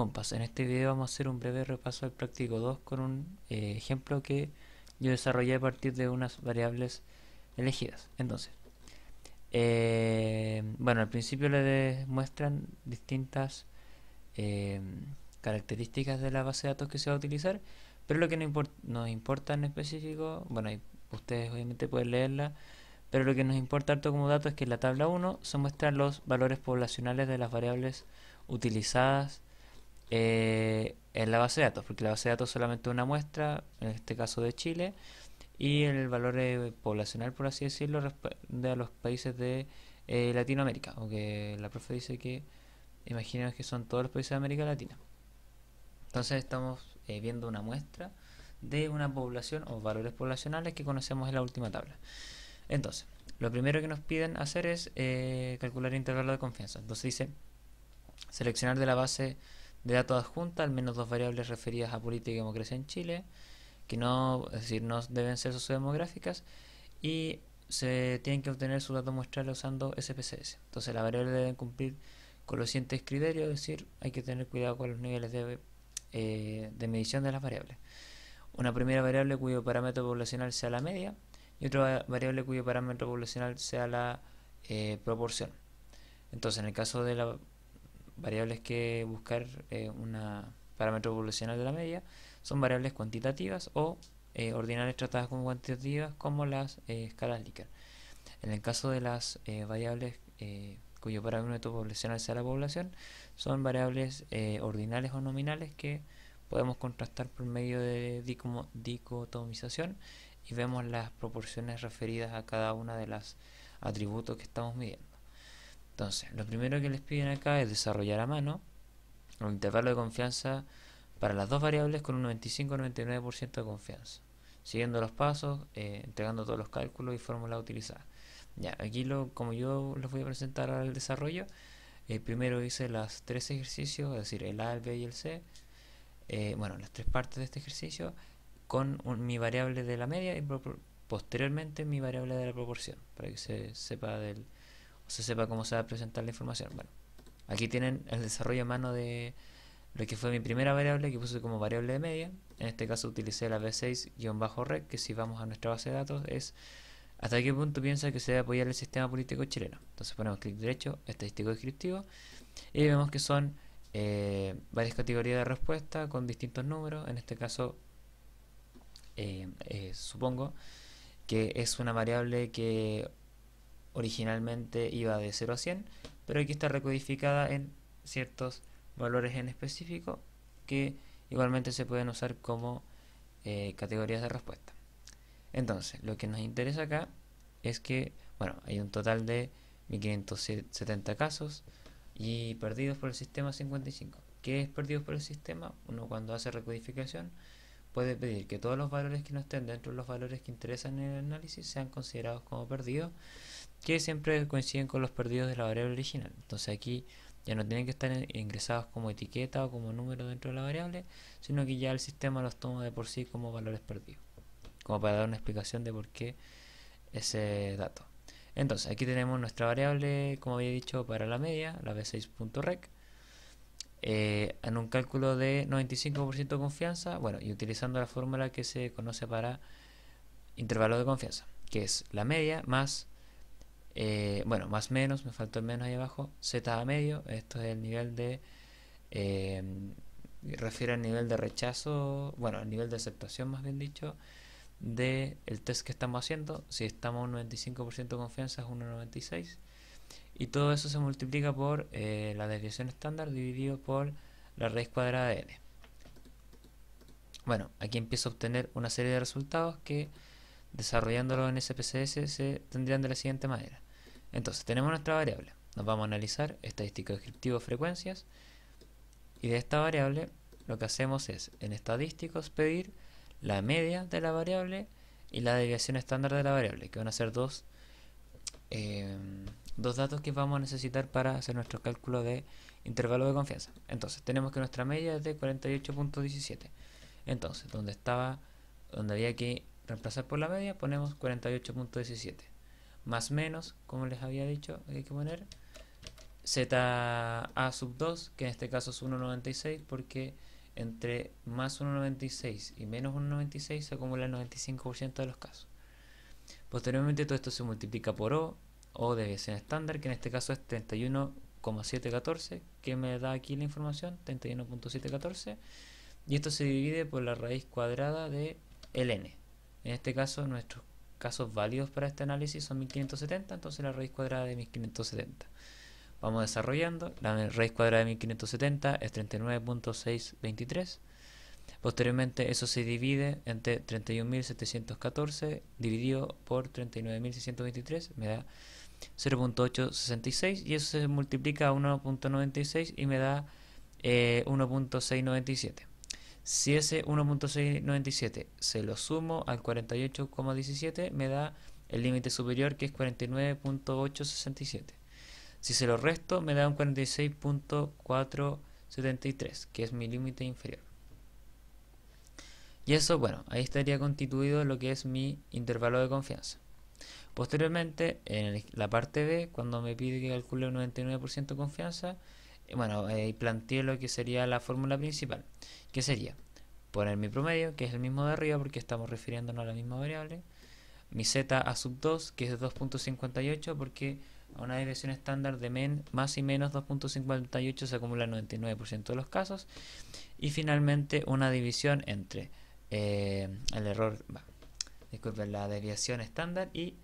compas. En este video vamos a hacer un breve repaso del práctico 2 con un ejemplo que yo desarrollé a partir de unas variables elegidas. Entonces, bueno, al principio le demuestran distintas eh, características de la base de datos que se va a utilizar, pero lo que nos importa en específico, bueno, ustedes obviamente pueden leerla, pero lo que nos importa harto como dato es que en la tabla 1 se muestran los valores poblacionales de las variables utilizadas en la base de datos, porque la base de datos es solamente una muestra, en este caso de Chile, y el valor poblacional, por así decirlo, responde a los países de Latinoamérica, aunque la profe dice que imaginemos que son todos los países de América Latina. Entonces estamos viendo una muestra de una población o valores poblacionales que conocemos en la última tabla. Entonces, lo primero que nos piden hacer es calcular el intervalo de confianza. Entonces dice, seleccionar de la base de datos adjunta al menos dos variables referidas a política y democracia en Chile, que no, es decir, no deben ser sociodemográficas, y se tienen que obtener sus datos muestrales usando SPSS. Entonces la variable debe cumplir con los siguientes criterios, es decir, hay que tener cuidado con los niveles de medición de las variables. Una primera variable cuyo parámetro poblacional sea la media y otra variable cuyo parámetro poblacional sea la proporción. Entonces, en el caso de las variables que buscar una parámetro poblacional de la media, son variables cuantitativas o ordinales tratadas como cuantitativas, como las escalas Likert. En el caso de las variables cuyo parámetro poblacional sea la población, son variables ordinales o nominales que podemos contrastar por medio de dicotomización y vemos las proporciones referidas a cada una de las atributos que estamos midiendo. Entonces, lo primero que les piden acá es desarrollar a mano un intervalo de confianza para las dos variables con un 95-99% de confianza, siguiendo los pasos, entregando todos los cálculos y fórmulas utilizadas. Ya, aquí como yo les voy a presentar al desarrollo, primero hice las tres ejercicios, es decir, el A, el B y el C, bueno, las tres partes de este ejercicio con mi variable de la media y posteriormente mi variable de la proporción, para que se sepa cómo se va a presentar la información. Bueno, aquí tienen el desarrollo a mano de lo que fue mi primera variable que puse como variable de media. En este caso utilicé la B6-rec, que si vamos a nuestra base de datos es hasta qué punto piensa que se debe apoyar el sistema político chileno. Entonces ponemos clic derecho, estadístico descriptivo, y vemos que son varias categorías de respuesta con distintos números. En este caso supongo que es una variable que originalmente iba de 0 a 100, pero aquí está recodificada en ciertos valores en específico que igualmente se pueden usar como categorías de respuesta. Entonces, lo que nos interesa acá es que, bueno, hay un total de 1570 casos y perdidos por el sistema 55. ¿Qué es perdidos por el sistema? Uno cuando hace recodificación puede pedir que todos los valores que no estén dentro de los valores que interesan en el análisis sean considerados como perdidos, que siempre coinciden con los perdidos de la variable original. Entonces aquí ya no tienen que estar ingresados como etiqueta o como número dentro de la variable, sino que ya el sistema los toma de por sí como valores perdidos, como para dar una explicación de por qué ese dato. Entonces aquí tenemos nuestra variable, como había dicho, para la media, la b6.rec, en un cálculo de 95% de confianza, bueno, y utilizando la fórmula que se conoce para intervalo de confianza, que es la media más, bueno, más menos, me faltó el menos ahí abajo, z a medio, esto es el nivel de, eh, refiere al nivel de rechazo, bueno, al nivel de aceptación más bien dicho, del test que estamos haciendo. Si estamos a un 95% de confianza es 1,96 y todo eso se multiplica por la desviación estándar dividido por la raíz cuadrada de n. Bueno, aquí empiezo a obtener una serie de resultados que desarrollándolo en SPSS se tendrían de la siguiente manera. Entonces tenemos nuestra variable, nos vamos a analizar estadístico descriptivo frecuencias, y de esta variable lo que hacemos es en estadísticos pedir la media de la variable y la desviación estándar de la variable, que van a ser dos datos que vamos a necesitar para hacer nuestro cálculo de intervalo de confianza. Entonces tenemos que nuestra media es de 48.17. Entonces donde había que reemplazar por la media, ponemos 48.17 más menos, como les había dicho, hay que poner ZA sub 2, que en este caso es 1,96, porque entre más 1,96 y menos 1,96 se acumula el 95% de los casos. Posteriormente todo esto se multiplica por O de desviación estándar, que en este caso es 31,714, que me da aquí la información, 31,714, y esto se divide por la raíz cuadrada de el n. En este caso nuestros casos válidos para este análisis son 1570, entonces la raíz cuadrada de 1570. Vamos desarrollando, la raíz cuadrada de 1570 es 39,623. Posteriormente eso se divide entre 31.714 dividido por 39.623, me da 0,866, y eso se multiplica a 1,96 y me da 1,697. Si ese 1,697 se lo sumo al 48,17, me da el límite superior, que es 49,867. Si se lo resto, me da un 46,473, que es mi límite inferior. Y eso, bueno, ahí estaría constituido lo que es mi intervalo de confianza. Posteriormente, en la parte B, cuando me pide que calcule un 99% de confianza, bueno, ahí planteé lo que sería la fórmula principal, que sería poner mi promedio, que es el mismo de arriba porque estamos refiriéndonos a la misma variable, mi z a sub 2, que es 2,58, porque a una desviación estándar de más y menos 2,58 se acumula el 99% de los casos, y finalmente una división entre el error, disculpen, la desviación estándar y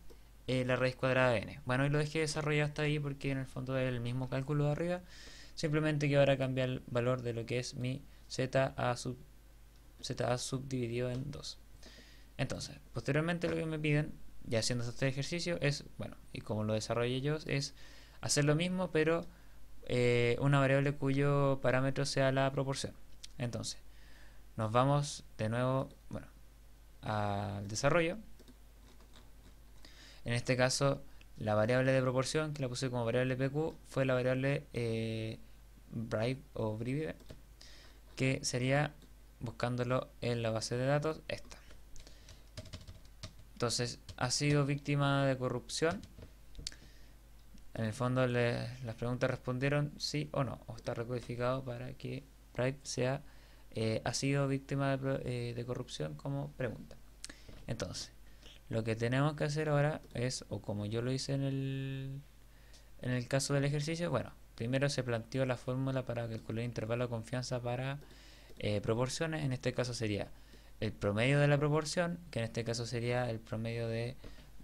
la raíz cuadrada de n. Bueno, y lo dejé desarrollado hasta ahí porque en el fondo es el mismo cálculo de arriba, simplemente que ahora cambia el valor de lo que es mi z a sub dividido en 2. Entonces, posteriormente lo que me piden, ya haciendo este ejercicio, es, bueno, y como lo desarrollé yo, es hacer lo mismo, pero una variable cuyo parámetro sea la proporción. Entonces, nos vamos de nuevo, bueno, al desarrollo. En este caso, la variable de proporción, que la puse como variable PQ, fue la variable bribe o bribe, que sería, buscándolo en la base de datos, esta. Entonces, ha sido víctima de corrupción. En el fondo las preguntas respondieron sí o no, o está recodificado para que bribe sea ha sido víctima de corrupción como pregunta. Entonces, lo que tenemos que hacer ahora es, o como yo lo hice en el caso del ejercicio, bueno, primero se planteó la fórmula para calcular el intervalo de confianza para proporciones. En este caso sería el promedio de la proporción, que en este caso sería el promedio de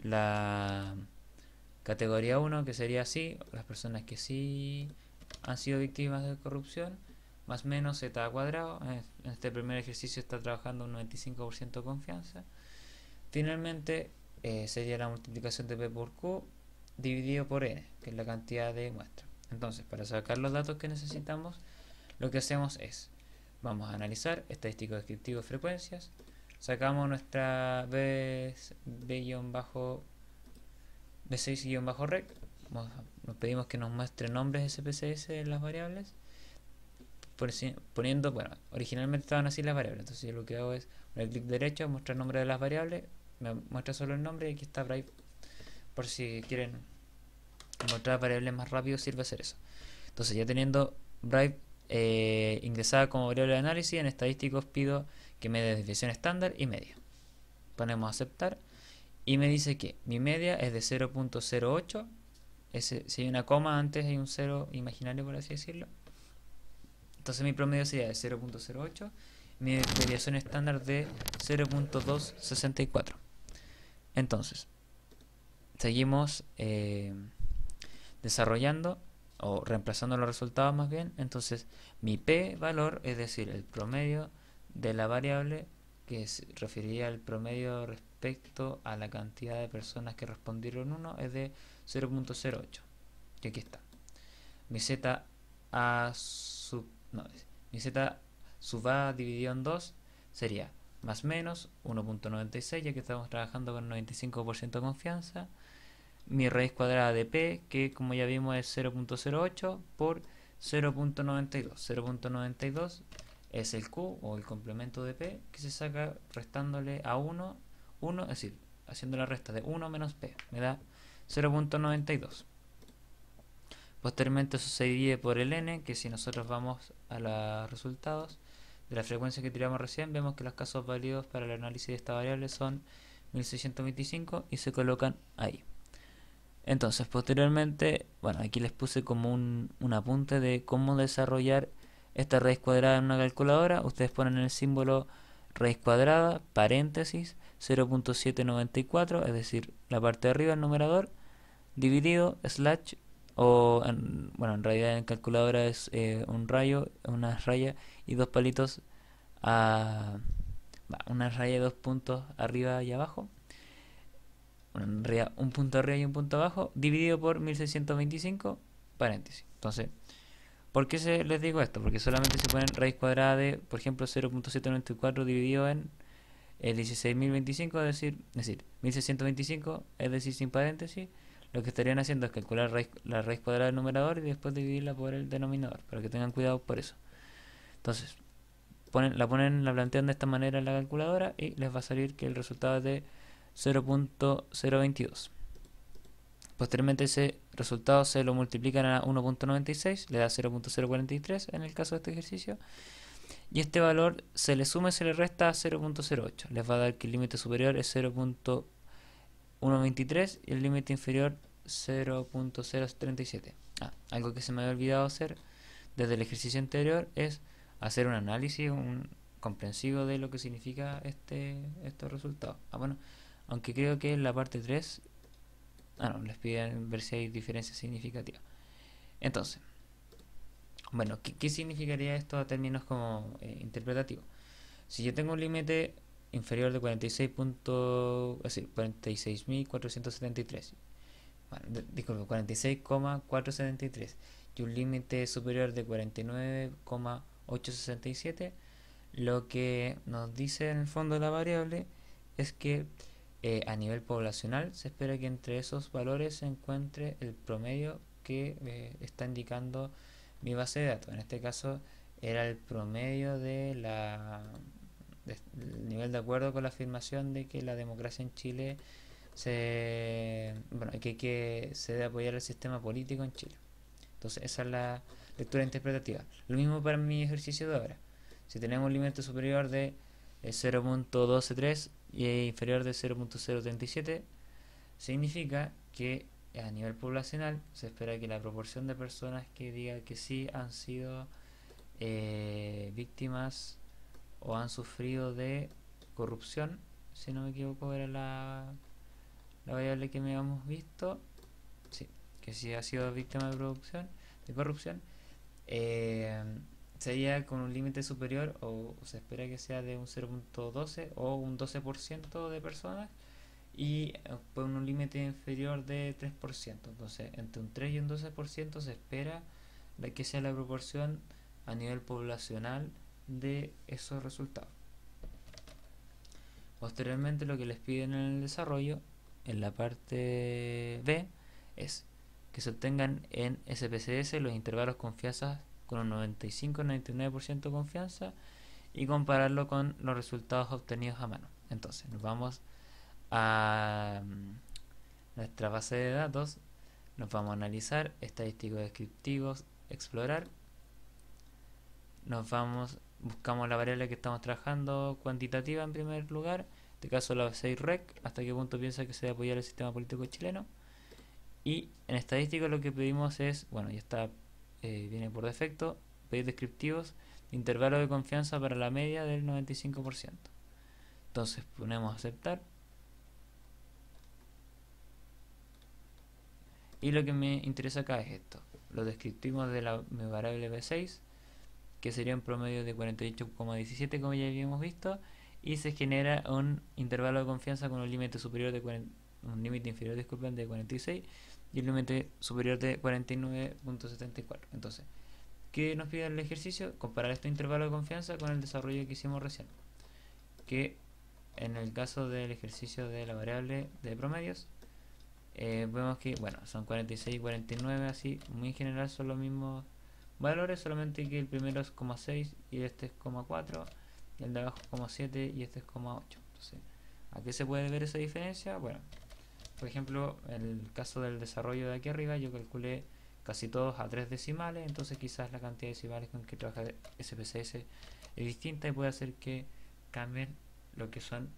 la categoría 1, que sería así, las personas que sí han sido víctimas de corrupción, más menos z cuadrado. En este primer ejercicio está trabajando un 95% de confianza. Finalmente sería la multiplicación de P por Q dividido por N, que es la cantidad de muestras. Entonces, para sacar los datos que necesitamos, lo que hacemos es, vamos a analizar estadístico descriptivo de frecuencias, sacamos nuestra B6-rec, nos pedimos que nos muestre nombres SPSS en las variables, poniendo, bueno, originalmente estaban así las variables, entonces yo lo que hago es poner clic derecho, mostrar el nombre de las variables, me muestra solo el nombre y aquí está Brave, por si quieren encontrar variables más rápido sirve hacer eso. Entonces ya teniendo Brave ingresada como variable de análisis, en estadísticos pido que me dé desviación estándar y media. Ponemos aceptar y me dice que mi media es de 0,08. Si hay una coma antes hay un 0 imaginario, por así decirlo. Entonces mi promedio sería de 0,08, mi desviación estándar de 0,264. Entonces, seguimos desarrollando o reemplazando los resultados más bien. Entonces, mi P valor, es decir, el promedio de la variable, que referiría al promedio respecto a la cantidad de personas que respondieron 1, es de 0,08. Y aquí está. Mi Z a sub, no, mi Z sub A dividido en 2 sería más menos 1,96, ya que estamos trabajando con 95% de confianza. Mi raíz cuadrada de P, que como ya vimos es 0,08 por 0,92. 0,92 es el Q o el complemento de P, que se saca restándole a 1, es decir, haciendo la resta de 1 menos P, me da 0,92. Posteriormente eso se divide por el n, que si nosotros vamos a los resultados de la frecuencia que tiramos recién, vemos que los casos válidos para el análisis de esta variable son 1625 y se colocan ahí. Entonces, posteriormente, bueno, aquí les puse como un apunte de cómo desarrollar esta raíz cuadrada en una calculadora. Ustedes ponen el símbolo raíz cuadrada, paréntesis, 0.794, es decir, la parte de arriba, el numerador, dividido, slash, bueno, en realidad en calculadora es un rayo, una raya y dos palitos, una raya y dos puntos arriba y abajo, bueno, en realidad un punto arriba y un punto abajo, dividido por 1625, paréntesis. Entonces, ¿por qué les digo esto? Porque solamente se ponen raíz cuadrada de, por ejemplo, 0.794 dividido en 16.025, es decir, 1625, es decir, sin paréntesis. Lo que estarían haciendo es calcular la raíz cuadrada del numerador y después dividirla por el denominador, para que tengan cuidado por eso. Entonces, la plantean de esta manera en la calculadora y les va a salir que el resultado es de 0.022. Posteriormente ese resultado se lo multiplican a 1.96, le da 0.043 en el caso de este ejercicio, y este valor se le suma y se le resta a 0.08. Les va a dar que el límite superior es 0.123 y el límite inferior 0.037. Algo que se me había olvidado hacer desde el ejercicio anterior es hacer un análisis comprensivo de lo que significa estos resultados. Bueno, aunque creo que en la parte 3 no, les piden ver si hay diferencias significativas. Entonces, bueno, ¿qué significaría esto a términos como interpretativos? Si yo tengo un límite inferior de 46.473, bueno, disculpe, 46,473 y un límite superior de 49,867, lo que nos dice en el fondo la variable es que a nivel poblacional se espera que entre esos valores se encuentre el promedio que está indicando mi base de datos. En este caso era el promedio del nivel de acuerdo con la afirmación de que la democracia en Chile que se debe apoyar el sistema político en Chile. Entonces esa es la lectura interpretativa. Lo mismo para mi ejercicio de ahora. Si tenemos un límite superior de 0.123 y inferior de 0.037, significa que a nivel poblacional se espera que la proporción de personas que diga que sí han sido víctimas o han sufrido de corrupción, si no me equivoco era la variable que me habíamos visto, sí, que sí ha sido víctima de corrupción, sería con un límite superior, o se espera que sea de un 0.12 o un 12% de personas, y con un límite inferior de 3%. Entonces, entre un 3 y un 12% se espera de que sea la proporción a nivel poblacional de esos resultados. Posteriormente, lo que les piden en el desarrollo, en la parte B, es que se obtengan en SPSS los intervalos confianza con un 95-99% de confianza y compararlo con los resultados obtenidos a mano. Entonces, nos vamos a nuestra base de datos, nos vamos a analizar estadísticos descriptivos, explorar, buscamos la variable que estamos trabajando cuantitativa en primer lugar, en este caso la 6REC, hasta qué punto piensa que se debe apoyar el sistema político chileno, y en estadística lo que pedimos es, bueno, ya está, viene por defecto, pedir descriptivos, intervalo de confianza para la media del 95%. Entonces ponemos aceptar. Y lo que me interesa acá es esto, los descriptivos de la variable B6, que sería un promedio de 48,17 como ya habíamos visto, y se genera un intervalo de confianza con un límite superior de un límite inferior, disculpen, de 46 y un límite superior de 49.74. Entonces, ¿qué nos pide el ejercicio? Comparar este intervalo de confianza con el desarrollo que hicimos recién, que en el caso del ejercicio de la variable de promedios, vemos que, bueno, son 46 y 49, así, muy en general son los mismos valores, solamente que el primero es 0,6 y este es 0,4, y el de abajo es 0,7 y este es 0,8. Entonces, ¿a qué se puede ver esa diferencia? Bueno, por ejemplo, en el caso del desarrollo de aquí arriba, yo calculé casi todos a 3 decimales, entonces quizás la cantidad de decimales con que trabaja SPSS es distinta y puede hacer que cambien lo que son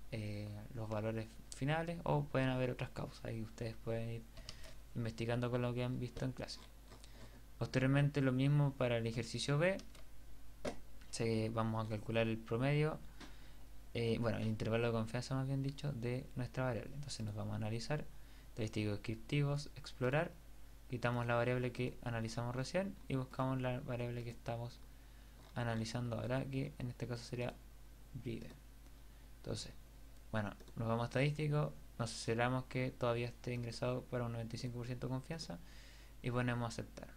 los valores finales, o pueden haber otras causas y ustedes pueden ir investigando con lo que han visto en clase. Posteriormente lo mismo para el ejercicio B. Vamos a calcular el promedio, bueno, el intervalo de confianza más bien dicho, de nuestra variable. Entonces nos vamos a analizar estadísticos descriptivos, explorar, quitamos la variable que analizamos recién y buscamos la variable que estamos analizando ahora, que en este caso sería vive. Entonces, bueno, nos vamos a estadístico, nos aseguramos que todavía esté ingresado para un 95% de confianza y ponemos aceptar.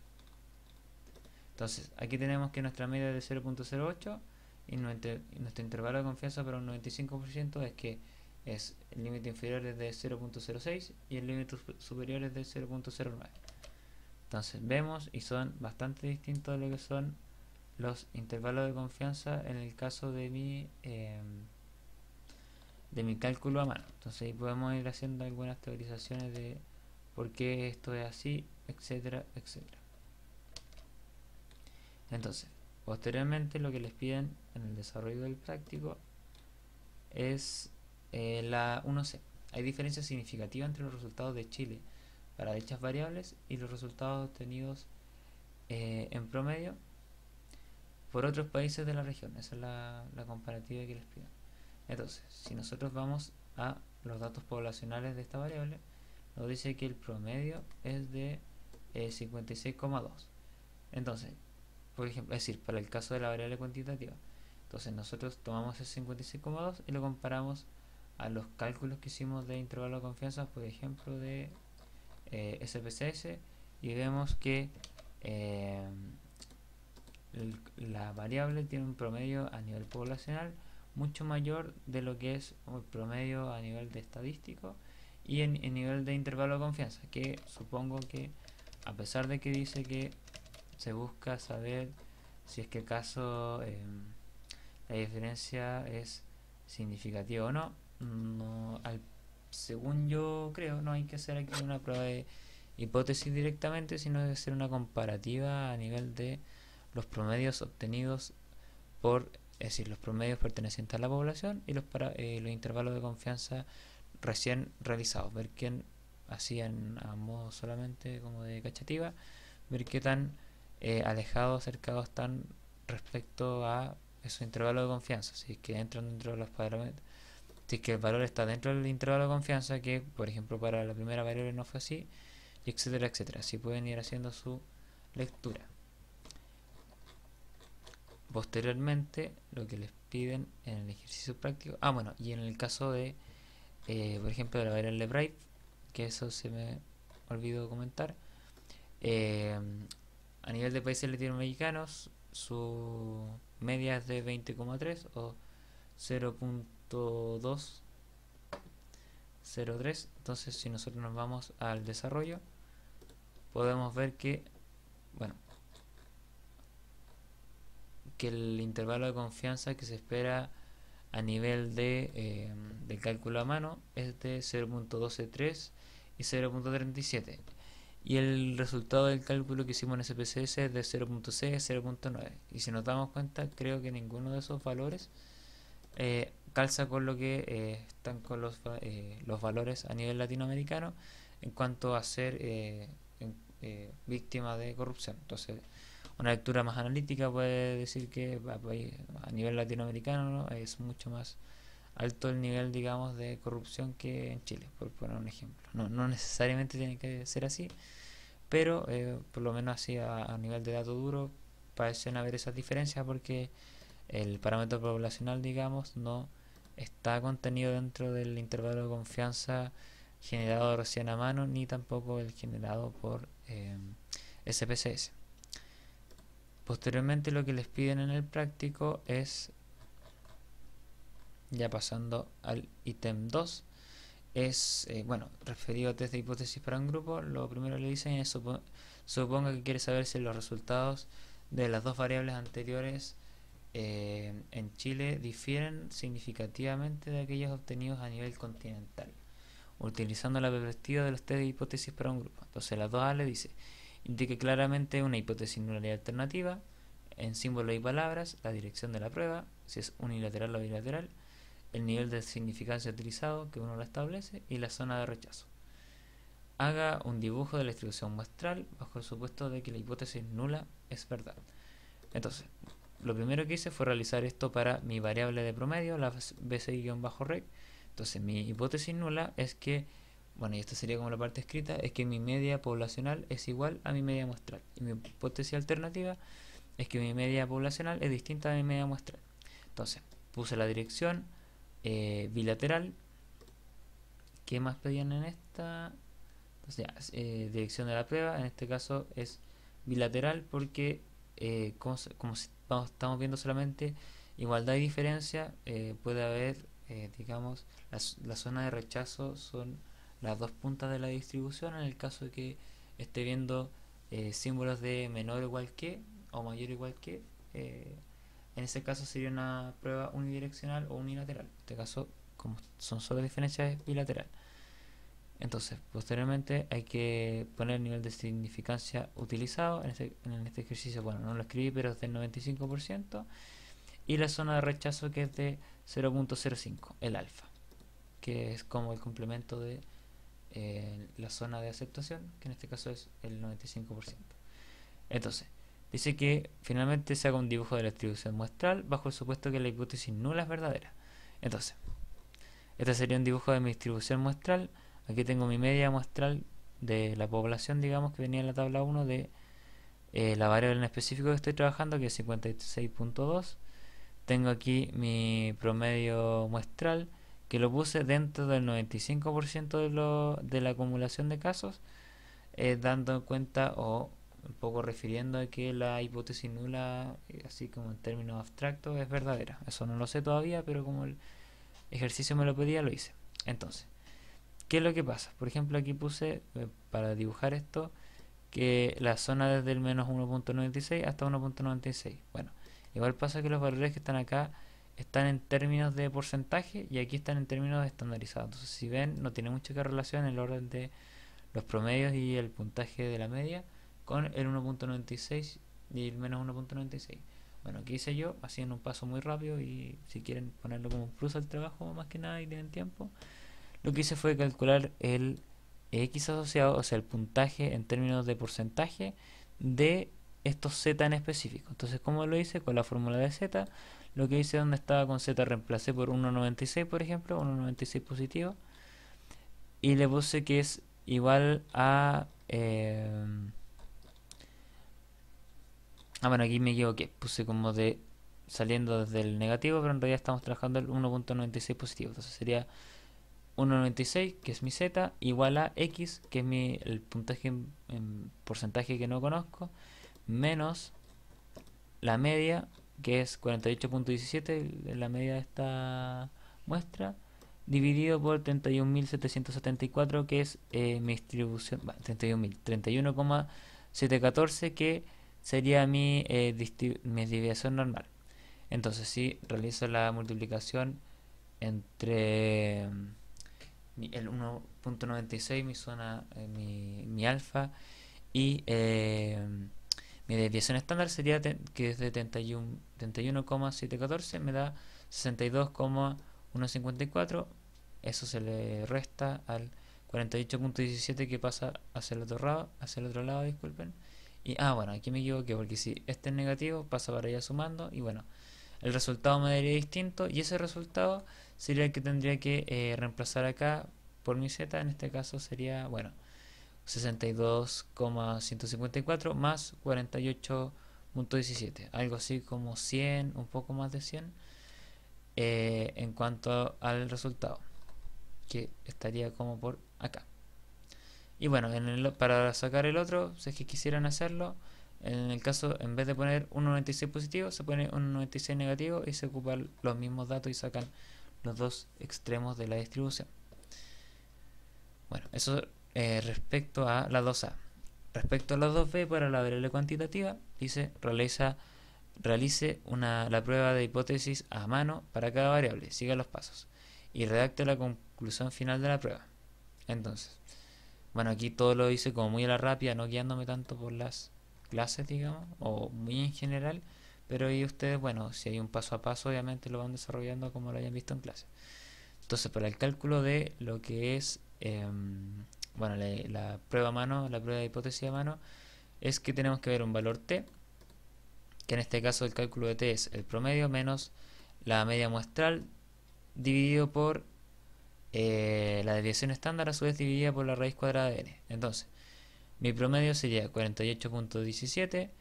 Entonces, aquí tenemos que nuestra media es de 0.08 y nuestro intervalo de confianza para un 95% es que es el límite inferior es de 0.06 y el límite superior es de 0.09. Entonces vemos, y son bastante distintos a lo que son los intervalos de confianza en el caso de mi cálculo a mano. Entonces ahí podemos ir haciendo algunas teorizaciones de por qué esto es así, etcétera, etcétera. Entonces, posteriormente lo que les piden en el desarrollo del práctico es la 1C. Hay diferencias significativas entre los resultados de Chile para dichas variables y los resultados obtenidos en promedio por otros países de la región. Esa es la comparativa que les piden. Entonces, si nosotros vamos a los datos poblacionales de esta variable, nos dice que el promedio es de 56,2. Entonces, por ejemplo, es decir, para el caso de la variable cuantitativa, entonces nosotros tomamos ese 56,2 y lo comparamos a los cálculos que hicimos de intervalo de confianza, por ejemplo, de SPSS, y vemos que la variable tiene un promedio a nivel poblacional mucho mayor de lo que es el promedio a nivel de estadístico y en nivel de intervalo de confianza, que supongo que a pesar de que dice que se busca saber si es que acaso la diferencia es significativa o no, según yo creo, no hay que hacer aquí una prueba de hipótesis directamente, sino debe ser una comparativa a nivel de los promedios obtenidos por, es decir, los promedios pertenecientes a la población y los intervalos de confianza recién realizados, ver quién hacían a modo solamente como de cachativa, ver qué tan alejados, cercados están respecto a esos intervalos de confianza, si es que entran dentro de los parámetros, si es que el valor está dentro del intervalo de confianza, que por ejemplo para la primera variable no fue así, etcétera, etcétera. Así pueden ir haciendo su lectura. Posteriormente, lo que les piden en el ejercicio práctico, bueno, y en el caso de por ejemplo de la variable Brave, que eso se me olvidó comentar, a nivel de países latinoamericanos su media es de 20,3 o 0.203. Entonces si nosotros nos vamos al desarrollo, podemos ver que, bueno, que el intervalo de confianza que se espera a nivel de cálculo a mano es de 0.123 y 0.37, y el resultado del cálculo que hicimos en SPSS es de 0.6 y 0.9, y si nos damos cuenta creo que ninguno de esos valores calza con lo que están con los valores a nivel latinoamericano en cuanto a ser víctima de corrupción. Entonces una lectura más analítica puede decir que a nivel latinoamericano, ¿no?, es mucho más alto el nivel, digamos, de corrupción que en Chile, por poner un ejemplo. No necesariamente tiene que ser así, pero por lo menos así a nivel de dato duro parecen haber esas diferencias, porque el parámetro poblacional, digamos, no está contenido dentro del intervalo de confianza generado recién a mano, ni tampoco el generado por SPSS. Posteriormente lo que les piden en el práctico es, ya pasando al ítem 2, es, bueno, referido a test de hipótesis para un grupo. Lo primero que le dicen es, suponga que quiere saber si los resultados de las dos variables anteriores en Chile difieren significativamente de aquellos obtenidos a nivel continental, utilizando la perspectiva de los test de hipótesis para un grupo. Entonces la 2A le dice, Indique claramente una hipótesis nula y alternativa, en símbolos y palabras, la dirección de la prueba, si es unilateral o bilateral, el nivel de significancia utilizado que uno lo establece y la zona de rechazo. Haga un dibujo de la distribución muestral bajo el supuesto de que la hipótesis nula es verdad. Entonces, lo primero que hice fue realizar esto para mi variable de promedio, la BCI-rec. Entonces, mi hipótesis nula es que, bueno, y esta sería como la parte escrita, es que mi media poblacional es igual a mi media muestral. Y mi hipótesis alternativa es que mi media poblacional es distinta a mi media muestral. Entonces, puse la dirección bilateral. ¿Qué más pedían en esta? Entonces, ya, dirección de la prueba, en este caso es bilateral porque como estamos viendo solamente igualdad y diferencia, puede haber, digamos, la zona de rechazo son las dos puntas de la distribución en el caso de que esté viendo símbolos de menor o igual que o mayor o igual que. En ese caso sería una prueba unidireccional o unilateral. En este caso, como son solo diferencias, es bilateral. Entonces, posteriormente hay que poner el nivel de significancia utilizado. En este ejercicio, bueno, no lo escribí, pero es del 95%. Y la zona de rechazo, que es de 0.05, el alfa, que es como el complemento de la zona de aceptación, que en este caso es el 95%. Entonces, dice que finalmente se haga un dibujo de la distribución muestral bajo el supuesto que la hipótesis nula es verdadera. Entonces, este sería un dibujo de mi distribución muestral. Aquí tengo mi media muestral de la población, digamos, que venía en la tabla 1 de la variable en específico que estoy trabajando, que es 56.2. Tengo aquí mi promedio muestral, que lo puse dentro del 95% de la acumulación de casos, dando en cuenta o un poco refiriendo a que la hipótesis nula, así como en términos abstractos, es verdadera. Eso no lo sé todavía, pero como el ejercicio me lo pedía, lo hice. Entonces, ¿qué es lo que pasa? Por ejemplo, aquí puse, para dibujar esto, que la zona desde el menos 1.96 hasta 1.96. Bueno, igual pasa que los valores que están acá están en términos de porcentaje y aquí están en términos de estandarizados. Entonces, si ven, no tiene mucha relación el orden de los promedios y el puntaje de la media con el 1.96 y el menos 1.96. Bueno, ¿qué hice yo? Así en un paso muy rápido, y si quieren ponerlo como un plus al trabajo más que nada y tienen tiempo, lo que hice fue calcular el X asociado, o sea, el puntaje en términos de porcentaje de estos Z en específico. Entonces, ¿cómo lo hice? Con la fórmula de Z. Lo que hice, donde estaba con Z, reemplacé por 1.96, por ejemplo, 1.96 positivo, y le puse que es igual a... bueno, aquí me equivoqué. Puse como de saliendo desde el negativo, pero en realidad estamos trabajando el 1.96 positivo. Entonces sería 1.96, que es mi Z, igual a X, que es el puntaje en porcentaje que no conozco, menos la media, que es 48.17, la media de esta muestra, dividido por 31.774, que es mi distribución, 31.000, 31,714, que sería mi desviación normal. Entonces, si realizo la multiplicación entre el 1.96, mi zona, mi alfa, y mi desviación estándar sería que es de 31,714, me da 62,154. Eso se le resta al 48.17 que pasa hacia el otro lado, disculpen. Y bueno, aquí me equivoqué, porque si este es negativo pasa para allá sumando, y bueno, el resultado me daría distinto, y ese resultado sería el que tendría que reemplazar acá por mi Z. En este caso sería, bueno, 62,154 más 48.17, algo así como 100, un poco más de 100, en cuanto al resultado, que estaría como por acá. Y bueno, para sacar el otro, si es que quisieran hacerlo, en el caso, en vez de poner 1.96 positivo, se pone 1.96 negativo y se ocupan los mismos datos y sacan los dos extremos de la distribución. Bueno, eso respecto a la 2A. Respecto a la 2B, para la variable cuantitativa, dice realice la prueba de hipótesis a mano para cada variable, siga los pasos y redacte la conclusión final de la prueba. Entonces, Bueno, aquí todo lo hice como muy a la rápida, no guiándome tanto por las clases, digamos, o muy en general, pero ahí ustedes, bueno, si hay un paso a paso, obviamente lo van desarrollando como lo hayan visto en clase. Entonces, para el cálculo de lo que es, bueno, la prueba a mano, la prueba de hipótesis a mano, es que tenemos que ver un valor t, que en este caso el cálculo de t es el promedio menos la media muestral dividido por la desviación estándar, a su vez dividida por la raíz cuadrada de n. Entonces, mi promedio sería 48.17,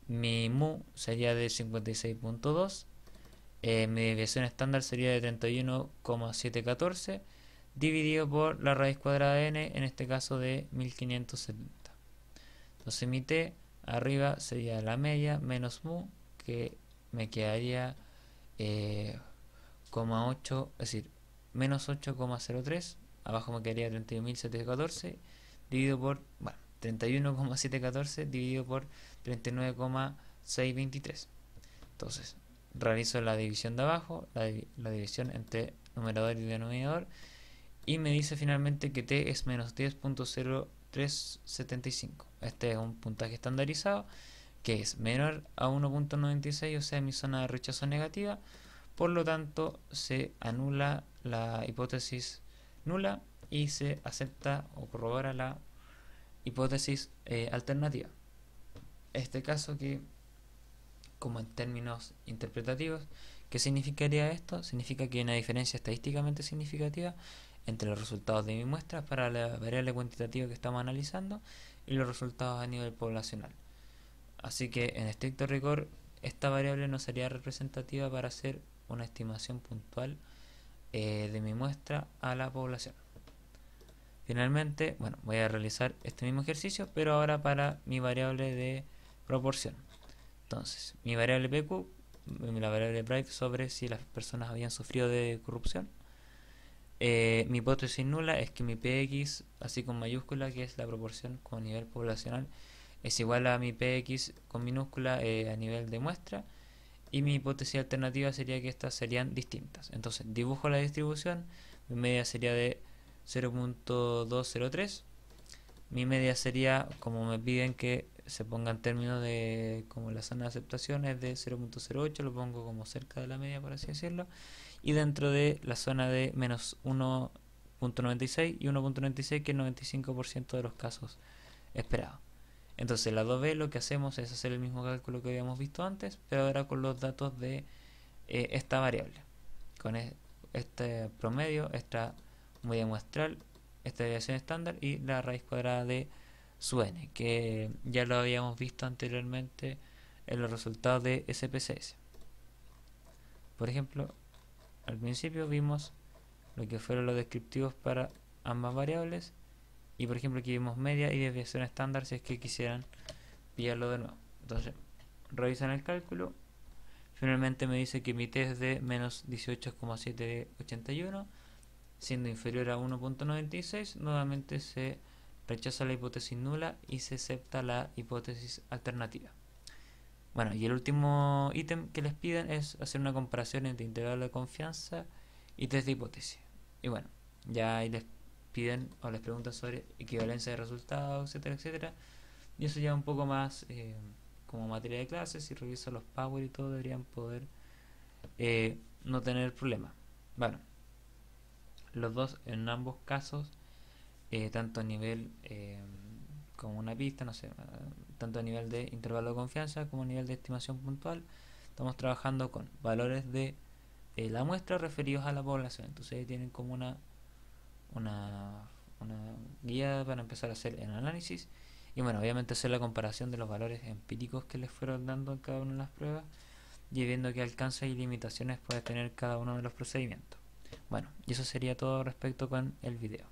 mi mu sería de 56.2, mi desviación estándar sería de 31,714 dividido por la raíz cuadrada de n, en este caso de 1570. Entonces mi t arriba sería la media menos mu, que me quedaría 8, es decir, menos 8,03. Abajo me quedaría 31.714 dividido por, bueno, 31,714 dividido por 39,623. Entonces, realizo la división de abajo, la división entre numerador y denominador, y me dice finalmente que t es menos 10.0375. Este es un puntaje estandarizado que es menor a 1.96, o sea, mi zona de rechazo negativa. Por lo tanto, se anula la hipótesis nula y se acepta o corrobora la hipótesis alternativa. Este caso que, como en términos interpretativos, ¿qué significaría esto? Significa que hay una diferencia estadísticamente significativa entre los resultados de mi muestra para la variable cuantitativa que estamos analizando y los resultados a nivel poblacional. Así que en estricto rigor, esta variable no sería representativa para hacer una estimación puntual de mi muestra a la población. Finalmente, bueno, voy a realizar este mismo ejercicio, pero ahora para mi variable de proporción. Entonces, mi variable PQ, la variable Bright sobre si las personas habían sufrido de corrupción. Mi hipótesis nula es que mi PX, así con mayúscula, que es la proporción con nivel poblacional, es igual a mi PX con minúscula a nivel de muestra. Y mi hipótesis alternativa sería que estas serían distintas. Entonces, dibujo la distribución. Mi media sería de 0.203. Mi media sería, como me piden que se ponga en términos de como la zona de aceptación es de 0.08, lo pongo como cerca de la media, por así decirlo, y dentro de la zona de menos 1.96 y 1.96, que es el 95% de los casos esperados. Entonces la 2B lo que hacemos es hacer el mismo cálculo que habíamos visto antes, pero ahora con los datos de esta variable, con este promedio, esta media muestral, esta desviación estándar y la raíz cuadrada de su n, que ya lo habíamos visto anteriormente en los resultados de SPSS. Por ejemplo, al principio vimos lo que fueron los descriptivos para ambas variables, y por ejemplo aquí vimos media y desviación estándar si es que quisieran pillarlo de nuevo. Entonces revisan el cálculo, finalmente me dice que mi t es de menos 18,781, siendo inferior a 1.96. Nuevamente se rechaza la hipótesis nula y se acepta la hipótesis alternativa. Bueno, y el último ítem que les piden es hacer una comparación entre intervalo de confianza y test de hipótesis. Y bueno, ya ahí les piden o les preguntan sobre equivalencia de resultados, etcétera, etcétera. Y eso ya un poco más como materia de clases. Si reviso los Power y todo, deberían poder no tener problema. Bueno, los dos en ambos casos, tanto a nivel como una pista, no sé, tanto a nivel de intervalo de confianza como a nivel de estimación puntual, estamos trabajando con valores de la muestra referidos a la población. Entonces tienen como una guía para empezar a hacer el análisis y bueno, obviamente hacer la comparación de los valores empíricos que les fueron dando en cada una de las pruebas y viendo qué alcances y limitaciones puede tener cada uno de los procedimientos. Bueno, y eso sería todo respecto con el video.